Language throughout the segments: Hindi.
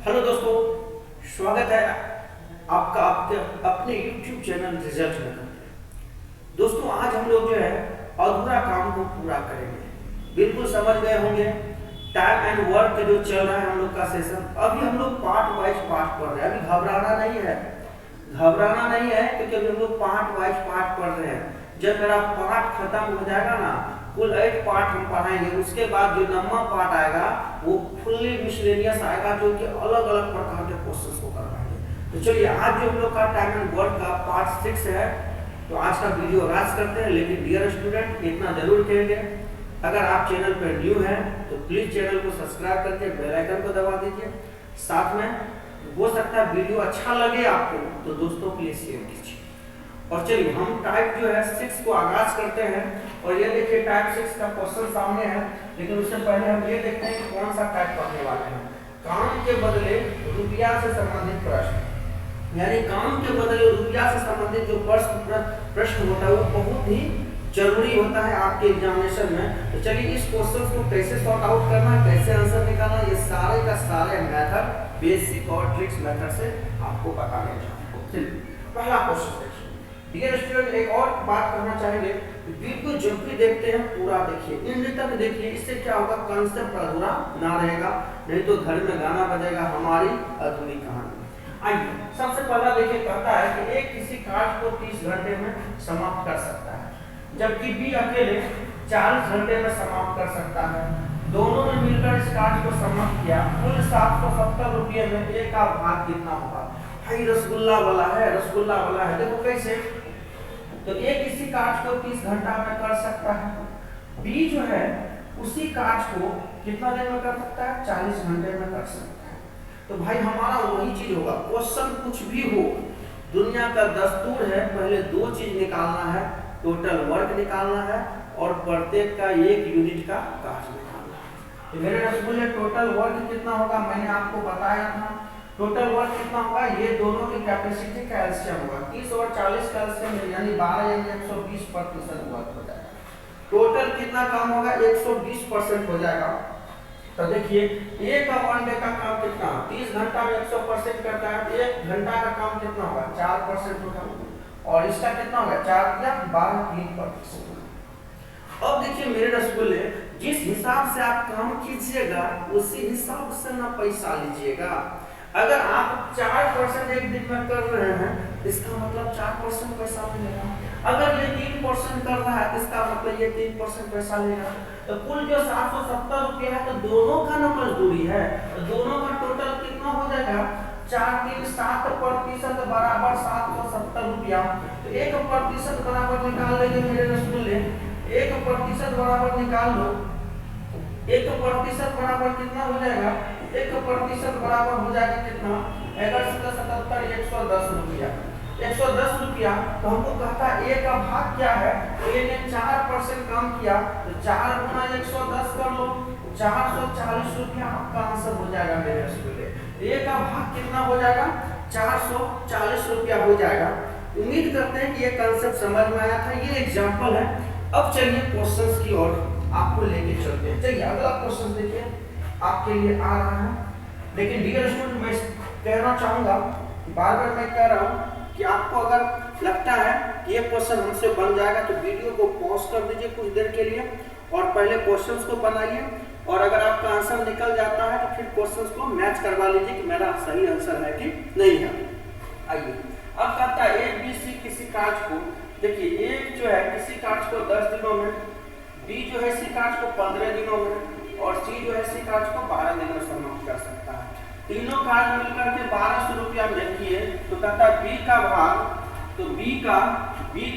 हेलो दोस्तों, स्वागत है आपका आपके अपने YouTube चैनल रिजल्ट में। दोस्तों आज हम लोग जो है अधूरा काम को पूरा करेंगे। बिल्कुल समझ गए होंगे टाइम एंड वर्क जो चल रहा है हम लोग का सेशन। अभी हम लोग पार्ट वाइज पार्ट पढ़ रहे हैं। अभी घबराना नहीं है क्योंकि अभी हम लोग पार्ट वाइज पार्ट पढ़ रहे हैं। जब मेरा पार्ट खत्म हो जाएगा ना, कुल 8 पार्ट हम पढ़ाएंगे, उसके बाद जो 9वां पार्ट आएगा वो फुल्ली मिसलेनियस आएगा, जो कि अलग अलग प्रकार के क्वेश्चंस को करवाएंगे। तो चलिए आज जो हम लोग का टाइम एंड वर्क का पार्ट 6 है, तो आज का वीडियो आगाज करते हैं। लेकिन डियर स्टूडेंट, इतना जरूर कहेंगे, अगर आप चैनल पर न्यू हैं तो प्लीज चैनल को सब्सक्राइब करके बेल आइकन को दबा दीजिए। साथ में हो सकता है वीडियो अच्छा लगे आपको तो दोस्तों के लिए शेयर कीजिए। और चलिए हम टाइप जो है 6 को आगाज करते हैं। और ये देखिए टाइप 6 का क्वेश्चन सामने है, लेकिन उससे पहले हम ये देखते हैं कि कौन सा टाइप पढ़ने वाले हैं। काम के बदले रुपया से संबंधित प्रश्न, यानी काम के बदले रुपया से संबंधित जो प्रश्न होता है वो बहुत ही जरूरी होता है आपके एग्जामिनेशन में। तो चलिए इस क्वेश्चन को कैसे सॉर्ट आउट करना, कैसे आंसर निकालना, ये सारे का सारे मेथड बेसिक और ट्रिक्स मेथड से आपको बताने चाहिए। चलिए पहला क्वेश्चन देखिए। डियर स्टूडेंट, एक और बात करना चाहेंगे, वीडियो जब भी देखते हैं पूरा देखिए, एंड तक देखिए। इससे क्या होगा, कांसेप्ट अधूरा ना रहेगा, नहीं तो घर में गाना बजेगा हमारी अधूरी कहानी। आइए सबसे पहला देखिए, कहता है कि एक किसी कार्य को 30 घंटे में समाप्त कर सकता है, जबकि बी अकेले 40 घंटे में समाप्त कर सकता है। दोनों ने मिलकर इस कार्य को समाप्त किया। कुल 770 रुपये में ए का भाग कितना होगा। भाई रसगुल्ला वाला है, देखो कैसे। तो ए किसी कार्य को 30 घंटा में कर सकता है, बी जो है उसी कार्य को कितना देर में कर सकता है, 40 घंटे में कर सकता है। तो भाई हमारा वही चीज होगा, क्वेश्चन कुछ भी हो, दुनिया का दस्तूर है, पहले 2 चीज निकालना है, टोटल वर्क निकालना है और प्रत्येक का 1 यूनिट का कार्य निकालना है। तो मेरे रसगुल्ले टोटल वर्क कितना होगा, मैंने आपको बताया था। टोटल वर्क कितना होगा, ये दोनों की कैपेसिटी का एलसीएम होगा, 30 और 40 का एलसीएम यानी 12 यानी 120% वर्क हो जाएगा। टोटल कितना काम होगा, 120% हो जाएगा। तो देखिए एक का 1 डे का काम कितना, 30 घंटा में 100% करता है, 1 घंटा का काम कितना होगा, 4% होगा। और इसका कितना होगा, 4 या 12 3%। अब देखिए मेरे रसगुल्ले, जिस हिसाब से आप काम कीजिएगा उसी हिसाब से ना पैसा लीजिएगा। अगर आप 4% एक दिन में कर रहे हैं, इसका मतलब 4% पैसा मिलेगा। अगर ये 3% कर रहा है, इसका मतलब ये 3% पैसा लेगा। तो कुल जो 770 रुपये है, तो दोनों का ना मजदूरी है, तो दोनों का टोटल कितना हो जाएगा, 4 3 7% बराबर 770 रुपया। तो 1% बराबर निकाल लेंगे मेरे रसगुल्ले, 1% बराबर निकाल लो। 1% बराबर कितना हो जाएगा, 1% बराबर हो जाएगा कितना, 1177 110 रुपया। 110 रुपया। तो हमको कहता है ए का भाग क्या है, तो ए ने 4% काम किया, तो 4 गुना 110 कर लो, 440 रुपया आपका आंसर हो जाएगा मेरे रसगुल्ले। ए का भाग कितना हो जाएगा, 440 रुपया हो जाएगा। उम्मीद करते हैं कि ये कांसेप्ट समझ में आया था। ये एग्जांपल है। अब चलिए क्वेश्चंस की ओर आपको लेके चलते हैं। चलिए अगला क्वेश्चन देखिए, आपके लिए आ रहा है। लेकिन डियर स्टूडेंट, मैं कहना चाहूंगा, बार बार मैं कह रहा हूं कि आपको अगर लगता है कि ये क्वेश्चन हमसे बन जाएगा तो वीडियो को पॉज कर दीजिए कुछ देर के लिए और पहले क्वेश्चंस को बनाइए। और अगर आपका आंसर निकल जाता है तो फिर क्वेश्चंस को मैच करवा लीजिए कि मेरा सही आंसर है कि नहीं है। आइए अब कहता है ए बी सी किसी कार्य को, देखिए ए जो है किसी कार्य को 10 दिनों में, बी जो है इसी कार्य को 15 दिनों में और सी जो है इसी कार्य को 12 दिन में समाप्त कर सकता है। तीनों कार्य मिलकर के 1200 रुपया में किए। तो कहता है बी का भाग, तो बी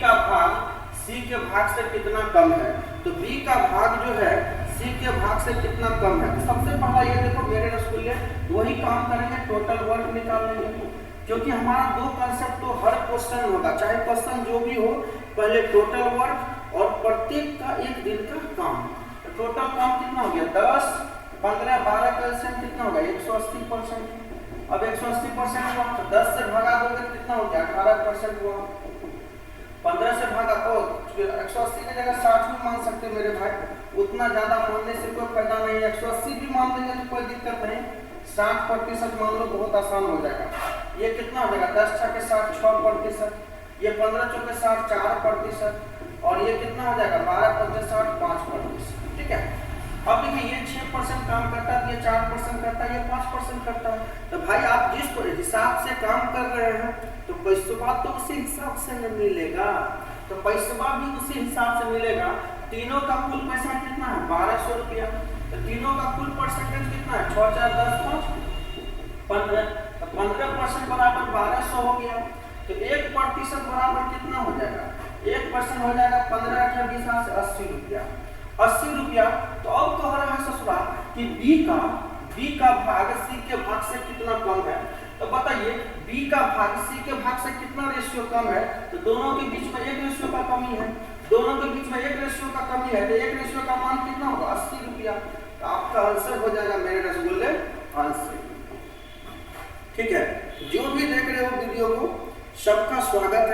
का भाग सी के भाग से कितना कम है। तो बी का भाग जो है सी के भाग से कितना कम है। तो सबसे पहला ये देखो मेरे रसगुल्ले, वही काम करेंगे, टोटल वर्क निकाल लेंगे, क्योंकि हमारा 2 कांसेप्ट तो हर क्वेश्चन होगा, चाहे क्वेश्चन जो भी हो, पहले टोटल वर्क और प्रत्येक का 1 दिन का काम। तो टोटल काम कितना हो गया, 10 15 12 का एलसीएम कितना होगा, 180%। अब 180% हुआ तो 10 से भगा दोगे तो कितना हो गया, 18% हुआ। 15 से भागा तो 180 की जगह 60 भी मान सकते मेरे भाई, उतना ज्यादा मानने से कोई फायदा नहीं है। 180 भी मान लेंगे तो कोई दिक्कत नहीं, 60% मान लो, बहुत आसान हो जाएगा। ये कितना हो जाएगा, 10 छक्के 60 6%, ये 15 चौके 60 4%, और ये कितना हो जाएगा 12 पंचे 60 5%। ठीक है, अब देखिए ये 6% काम करता है, ये 4% करता है, ये 5% करता है। तो भाई आप जिस हिसाब से काम कर रहे हैं तो पैसा तो उसी हिसाब से न मिलेगा, तो पैसा भी उसी हिसाब से मिलेगा। तीनों का कुल पैसा कितना है 1200 रुपया, तो तीनों का कुल परसेंटेज कितना है 6 4 10 5 15, तो 15% बराबर 1200 हो गया। तो 1% बराबर कितना हो जाएगा, 1% हो जाएगा 15 18 20 से 80 रुपया, 80 रुपया। तो अब कह रहा है ससुरा कि बी का भाग सी के भाग से कितना कम है। तो बताइए बी का भाग सी के भाग से कितना रेशियो कम है, तो दोनों के बीच में एक रेशियो का कमी है, दोनों के बीच में एक रेशियो का कमी है, तो एक रेशियो का मान कितना होगा 80 रुपया। तो आपका आंसर हो जाएगा मेरे रसगुल्ले आंसर। ठीक है, जो भी देख रहे हो वीडियो को सबका स्वागत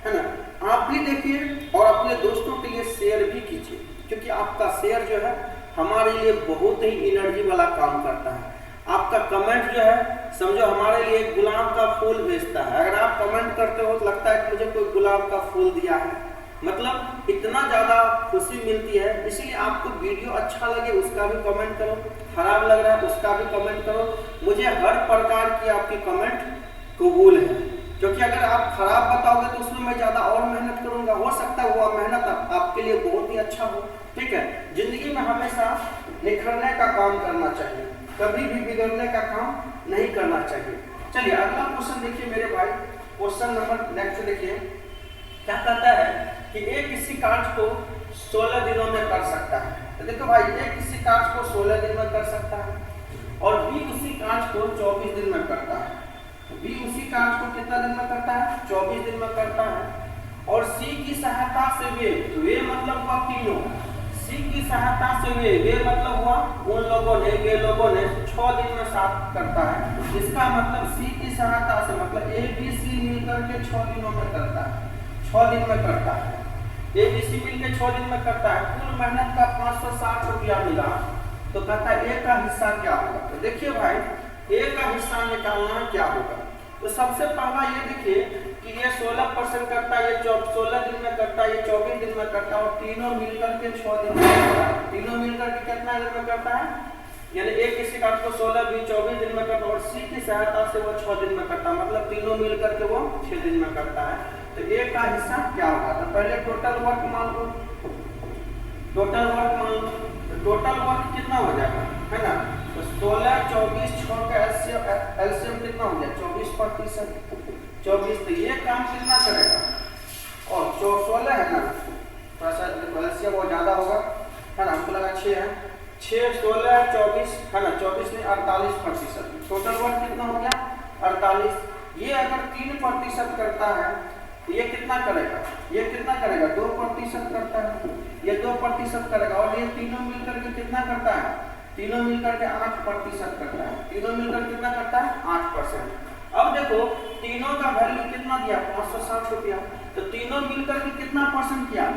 है ना। आप भी देखिए और अपने दोस्तों के लिए शेयर भी कीजिए, क्योंकि आपका शेयर जो है हमारे लिए बहुत ही एनर्जी वाला काम करता है। आपका कमेंट जो है समझो हमारे लिए गुलाब का फूल भेजता है। अगर आप कमेंट करते हो तो लगता है कि मुझे कोई गुलाब का फूल दिया है, मतलब इतना ज़्यादा खुशी मिलती है। इसीलिए आपको वीडियो अच्छा लगे उसका भी कमेंट करो, खराब लग रहा है उसका भी कमेंट करो। मुझे हर प्रकार की आपकी कमेंट कबूल है, क्योंकि अगर आप खराब बताओगे तो उसमें मैं ज़्यादा और मेहनत करूंगा, हो सकता है वो मेहनत आपके लिए बहुत ही अच्छा हो। ठीक है, जिंदगी में हमेशा निखरने का काम करना चाहिए, कभी भी बिगड़ने का काम नहीं करना चाहिए। चलिए अगला क्वेश्चन देखिए मेरे भाई, क्वेश्चन नंबर नेक्स्ट देखिए क्या कहता है कि ए किसी कार्य को 16 दिनों में कर सकता है। तो देखो भाई ए किसी कार्य को 16 दिन में कर सकता है और बी उसी कार्य को 24 दिन में करता है। बी उसी कार्य को कितना दिन में करता है 24 दिन में करता है। और सी की सहायता से वे मतलब हुआ तीनों, सी की सहायता से वे मतलब हुआ उन लोगों ने, वे लोगों ने 6 दिन में साफ करता है। इसका मतलब सी की सहायता से मतलब ए बी सी मिलकर के 6 दिनों में करता है, 6 दिन में करता है। ए बी सी मिलकर 6 दिन में करता है। कुल मेहनत का 560 रुपया मिला। तो कहता है ए का हिस्सा क्या होगा। तो देखिए भाई ए का हिस्सा निकालना क्या होगा। तो सबसे पहला ये देखिए कि ये 16% करता है, ये 16 दिन में करता है, ये 24 दिन में करता है और तीनों मिलकर के 6 दिन में करता है। तीनों मिलकर के कितना दिन में करता है, यानी एक किसी कार्य को 16 भी 24 दिन में करता है और सी की सहायता से वो 6 दिन में करता है, मतलब तीनों मिलकर के वो 6 दिन में करता है। तो ए का हिस्सा क्या होगा। तो पहले टोटल वर्क मान लो, टोटल वर्क मान लो। तो टोटल वर्क कितना हो जाएगा है ना। तो 16 24 6 का एलसीएम कितना हो गया 24%, 24। तो ये काम कितना करेगा और 16 है ना, थोड़ा सा एलसीएम बहुत ज्यादा होगा है ना, हमको लगा 6 है, 6 16 24 है ना, 24 नहीं 48%। टोटल वर्क कितना हो गया 48। ये अगर 3% करता है ये कितना करेगा, ये कितना करेगा 2% करता है, ये 2% करेगा। और ये तीनों मिलकर के कितना करता है, तीनों मिलकर के 8% करता है। तीनों मिलकर कितना करता है 8%। अब देखो तीनों का वैल्यू कितना दिया 560 रुपया। तो तीनों मिलकर के कितना परसेंट किया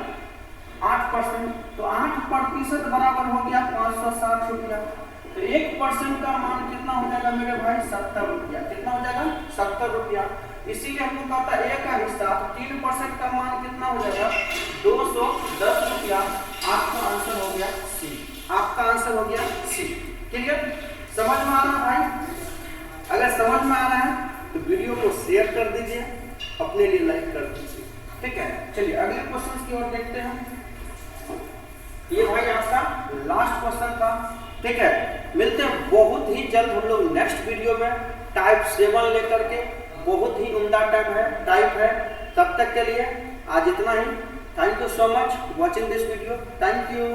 8%। तो 8% बराबर हो गया 560 रुपया। तो 1% का मान कितना हो जाएगा मेरे भाई 70 रुपया। कितना हो जाएगा 70 रुपया। इसीलिए हमको कहता है ए का हिस्सा 3% का मान कितना हो जाएगा 210 रुपया। आपका आंसर हो गया सी, आपका आंसर हो गया सी। क्लियर, समझ में आ रहा है भाई। अगर समझ में आ रहा है तो वीडियो को शेयर कर दीजिए, अपने लिए लाइक कर दीजिए। ठीक है, चलिए अगले क्वेश्चन की ओर देखते हैं। ये भाई आपका लास्ट क्वेश्चन था। ठीक है, मिलते हैं बहुत ही जल्द हम लोग नेक्स्ट वीडियो में टाइप 7 लेकर के। बहुत ही उम्दा टाइप है। तब तक के लिए आज इतना ही। Thank you so much watching this video. Thank you.